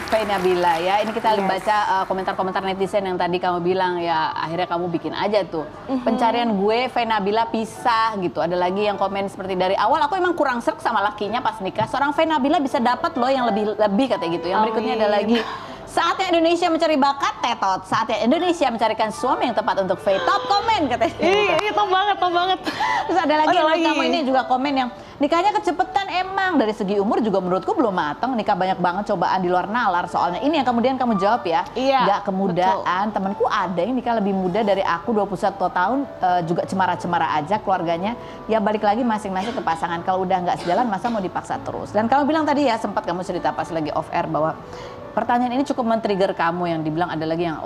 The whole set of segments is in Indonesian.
Faye Nabila ya. Ini kita baca komentar-komentar netizen yang tadi kamu bilang ya. Akhirnya kamu bikin aja tuh. Pencarian gue Faye Nabila pisah gitu. Ada lagi yang komen seperti dari awal aku emang kurang serk sama lakinya pas nikah. Seorang Faye Nabila bisa dapat loh yang lebih katanya gitu. Yang berikutnya ada lagi. Saatnya Indonesia mencari bakat tetot. Saatnya Indonesia mencarikan suami yang tepat untuk Faye. Top komen katanya. Iya, top banget. Terus ada lagi yang kamu ini juga komen yang nikahnya kecepetan emang. Dari segi umur juga menurutku belum matang. Nikah banyak banget cobaan di luar nalar. Soalnya ini yang kemudian kamu jawab ya. Iya. Gak kemudahan. Temanku ada yang nikah lebih muda dari aku 21 tahun. Juga cemara-cemara aja keluarganya. Ya balik lagi masing-masing ke pasangan. Kalau udah nggak sejalan masa mau dipaksa terus. Dan kamu bilang tadi ya sempat kamu cerita pas lagi off air bahwa pertanyaan ini cukup men-trigger kamu yang dibilang ada lagi yang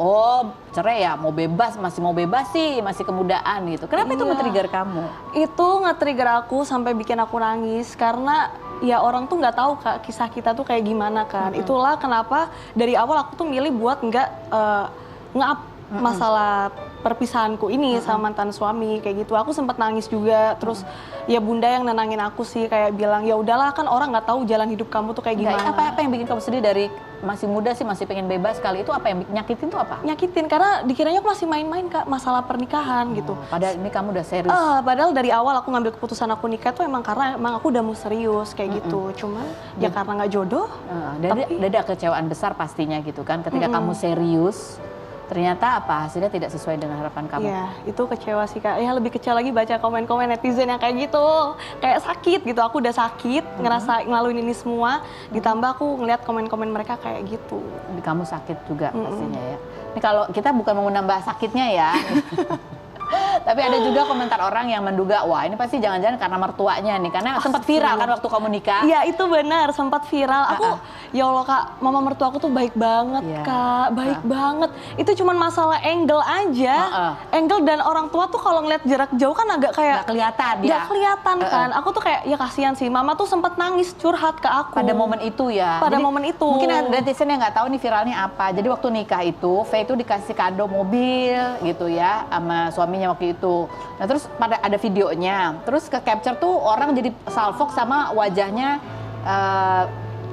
cerai ya mau bebas, masih mau bebas sih, masih kemudaan gitu. Kenapa itu men-trigger kamu? Itu nge-trigger aku sampai bikin aku nangis karena ya orang tuh nggak tahu Kak kisah kita tuh kayak gimana kan. Itulah kenapa dari awal aku tuh milih buat nggak nge-up masalah perpisahanku ini sama mantan suami kayak gitu. Aku sempat nangis juga. Terus ya bunda yang nenangin aku sih kayak bilang ya udahlah kan orang nggak tahu jalan hidup kamu tuh kayak gimana. Apa yang bikin kamu sedih dari masih muda sih masih pengen bebas kali itu apa yang nyakitin tuh apa? Nyakitin karena dikiranya aku masih main-main Kak masalah pernikahan gitu. Padahal ini kamu udah serius. Padahal dari awal aku ngambil keputusan aku nikah tuh emang karena emang aku udah mau serius kayak gitu. Cuman ya karena nggak jodoh. Ada kekecewaan besar pastinya gitu kan ketika kamu serius. Ternyata apa hasilnya tidak sesuai dengan harapan kamu. Iya, itu kecewa sih Kak. Ya lebih kecewa lagi baca komen-komen netizen yang kayak gitu. Kayak sakit gitu, aku udah sakit ngerasa ngelaluin ini semua. Ditambah aku ngeliat komen-komen mereka kayak gitu. Kamu sakit juga pastinya ya. Ini kalau kita bukan mau menambah sakitnya ya. Tapi ada juga komentar orang yang menduga, wah ini pasti jangan-jangan karena mertuanya nih. Karena sempat viral kan waktu kamu nikah. Iya itu benar, sempat viral. Aku, ya Allah Kak, mama mertua aku tuh baik banget Kak, baik banget. Itu cuman masalah angle aja. Angle dan orang tua tuh kalau ngeliat jarak jauh kan agak kayak Gak kelihatan ya. Gak kelihatan kan. Aku tuh kayak, ya kasihan sih. Mama tuh sempat nangis curhat ke aku. Pada momen itu ya. Pada momen itu. Mungkin ada netizen yang nggak tahu nih viralnya apa. Jadi waktu nikah itu, Faye itu dikasih kado mobil gitu ya sama suaminya waktu itu. Nah terus ada videonya, terus ke capture tuh orang jadi salfok sama wajahnya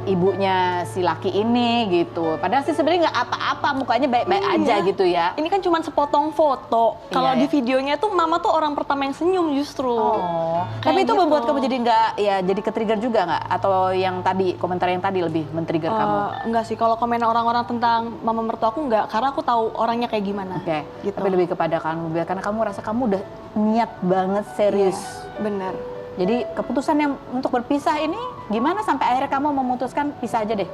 ibunya si laki ini gitu. Padahal sih sebenarnya nggak apa-apa, mukanya baik-baik aja gitu ya. Ini kan cuma sepotong foto. Kalau di videonya tuh mama tuh orang pertama yang senyum justru. Tapi itu membuat kamu jadi nggak ya jadi ke-trigger juga nggak? Atau yang tadi komentar yang tadi lebih men-trigger kamu? Enggak sih, kalau komen orang-orang tentang mama mertua aku enggak, karena aku tahu orangnya kayak gimana. Gitu. Tapi lebih kepada kamu karena kamu rasa kamu udah niat banget serius. Bener. Jadi keputusan yang untuk berpisah ini gimana sampai akhirnya kamu memutuskan pisah aja deh?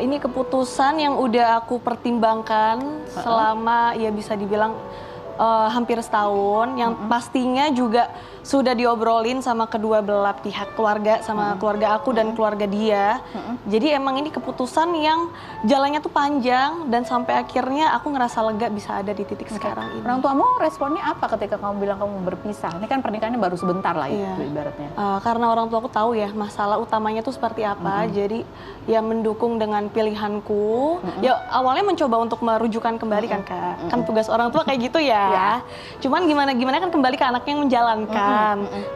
Ini keputusan yang udah aku pertimbangkan selama ya bisa dibilang hampir setahun. Yang pastinya juga sudah diobrolin sama kedua belah pihak keluarga, sama keluarga aku dan keluarga dia. Jadi emang ini keputusan yang jalannya tuh panjang dan sampai akhirnya aku ngerasa lega bisa ada di titik sekarang ini. Orang tuamu responnya apa ketika kamu bilang kamu berpisah? Ini kan pernikahannya baru sebentar lah itu ibaratnya. Karena orang tua aku tahu ya masalah utamanya tuh seperti apa. Jadi ya mendukung dengan pilihanku. Ya awalnya mencoba untuk merujukan kembali kan Kak. Kan tugas orang tua kayak gitu ya. Cuman gimana kan kembali ke anaknya yang menjalankan.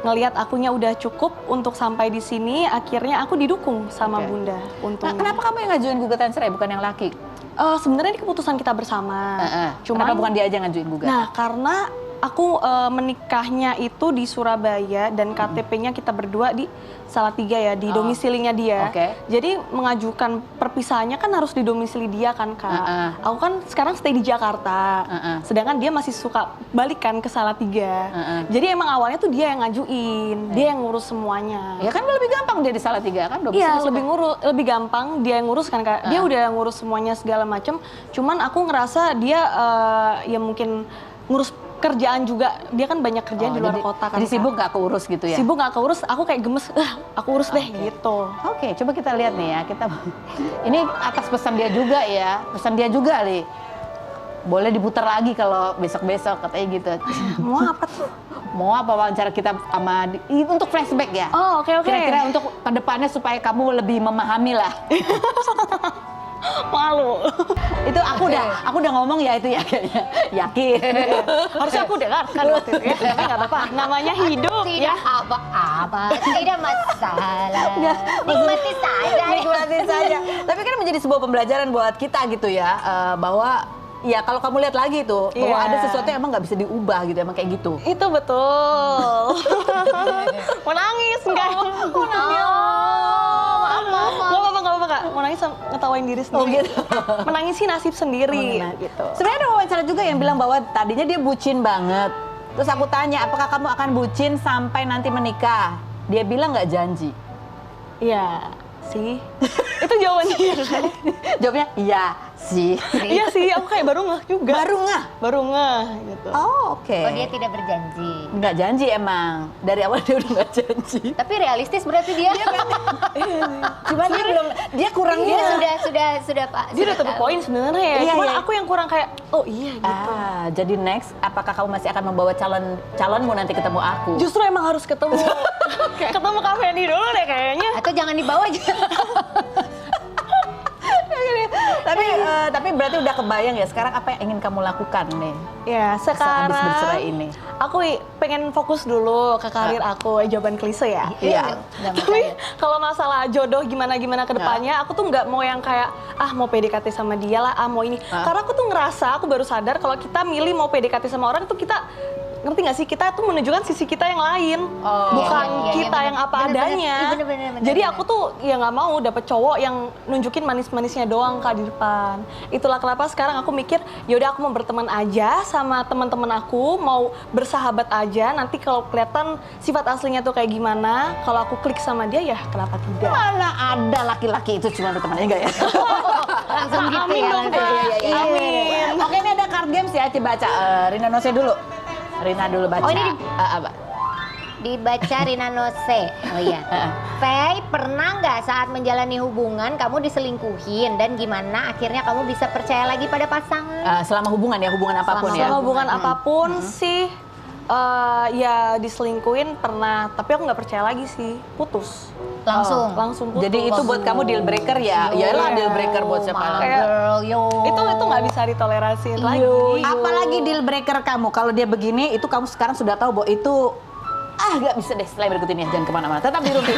Ngelihat akunya udah cukup untuk sampai di sini, akhirnya aku didukung sama bunda. Nah, kenapa kamu yang ngajuin gugatan cerai bukan yang laki? Sebenarnya ini keputusan kita bersama. Kenapa bukan dia aja ngajuin gugatan? Nah, karena aku menikahnya itu di Surabaya dan KTP-nya kita berdua di Salatiga ya, di domisilinya dia. Jadi mengajukan perpisahannya kan harus di domisili dia kan Kak. Aku kan sekarang stay di Jakarta, sedangkan dia masih suka balikan ke Salatiga. Jadi emang awalnya tuh dia yang ngajuin, dia yang ngurus semuanya. Ya kan lebih gampang dia di Salatiga kan? Iya lebih gampang dia yang ngurus kan Kak. Dia udah ngurus semuanya segala macam. Cuman aku ngerasa dia ya mungkin ngurus kerjaan juga, dia kan banyak kerjaan di luar kota kan. Jadi sibuk nggak keurus gitu ya? Sibuk nggak keurus, aku kayak gemes, aku urus deh gitu. Oke, coba kita lihat nih ya, ini atas pesan dia juga ya, pesan dia juga nih. Boleh diputar lagi kalau besok-besok katanya gitu. Mau apa tuh? Mau apa wawancara kita sama, untuk flashback ya? Oke. Kira-kira untuk kedepannya supaya kamu lebih memahami lah. Malu. Itu aku udah ngomong ya itu ya kayaknya. Yakin. Harusnya aku dengarkan waktu itu ya. Tapi nggak apa-apa. Namanya hidup Tidak ya. apa-apa, tidak masalah. Nikmati saja. Nikmati saja. Tapi kan menjadi sebuah pembelajaran buat kita gitu ya, bahwa ya kalau kamu lihat lagi tuh bahwa Iya. ada sesuatu yang emang nggak bisa diubah gitu, emang kayak gitu. Itu betul. Mau nangis enggak? Mau nangis. Gak apa-apa Kak. Mau nangis ngetawain diri sendiri. Oh, gitu. Menangisi nasib sendiri gitu. Sebenarnya ada wawancara juga yang bilang bahwa tadinya dia bucin banget. Terus aku tanya, apakah kamu akan bucin sampai nanti menikah? Dia bilang nggak janji. Iya sih. Itu jawabannya ya kan? Jawabnya iya sih. Iya sih, aku kayak baru ngeh juga. Baru ngeh gitu. Oh, oke. Oh, dia tidak berjanji. Nggak janji emang. Dari awal dia udah nggak janji. Tapi realistis berarti dia. Cuma dia belum, dia kurangnya. Dia sudah Pak. Dia udah sudah to the tahu. point sebenarnya ya. Iya, Cuman iya. aku yang kurang kayak, oh iya gitu. Jadi next, apakah kamu masih akan membawa calonmu nanti ketemu aku? Justru emang harus ketemu. Ketemu Kak Fendi dulu deh kayaknya. Atau jangan dibawa aja. Tapi berarti udah kebayang ya sekarang apa yang ingin kamu lakukan nih? Ya, sekarang Sehabis bercerai ini. aku pengen fokus dulu ke karir aku. Jawaban klise ya. Iya. Nggak Tapi percaya. kalau masalah jodoh gimana ke depannya, aku tuh nggak mau yang kayak mau PDKT sama dia lah, mau ini. Karena aku tuh ngerasa, aku baru sadar kalau kita milih mau PDKT sama orang itu kita ngerti nggak sih, kita tuh menunjukkan sisi kita yang lain, bukan Iya, kita bener. yang apa Bener, bener. adanya. Iya, bener. Jadi aku tuh ya nggak mau dapet cowok yang nunjukin manis-manisnya doang Kak di depan. Itulah kenapa sekarang aku mikir, yaudah aku mau berteman aja sama teman-teman aku, mau bersahabat aja. Nanti kalau kelihatan sifat aslinya tuh kayak gimana, kalau aku klik sama dia ya kenapa tidak? Mana ada laki-laki itu cuma bertemannya enggak ya? Langsung gitu Amin ya. dong, langsung. Kak. Amin. Oke, ini ada card games ya, coba baca. Rina Nose dulu. Rina dulu baca. Oh, ini apa? Dibaca Rina Nose. Oh iya. Faye, pernah nggak saat menjalani hubungan kamu diselingkuhin dan gimana akhirnya kamu bisa percaya lagi pada pasangan? Selama hubungan ya, hubungan apapun ya. Sama hubungan apapun sih, ya diselingkuhin pernah, tapi aku nggak percaya lagi sih, putus. Langsung. Langsung putus. Jadi itu buat kamu deal breaker ya? Iyalah deal breaker buat siapa lagi. Kayak- Girl, yo. Itu nggak bisa ditoleransin lagi. Apalagi deal breaker kamu, kalau dia begini, itu kamu sekarang sudah tahu bahwa itu nggak bisa deh. Setelah berikut ini jangan kemana-mana, tetap di Rumpi.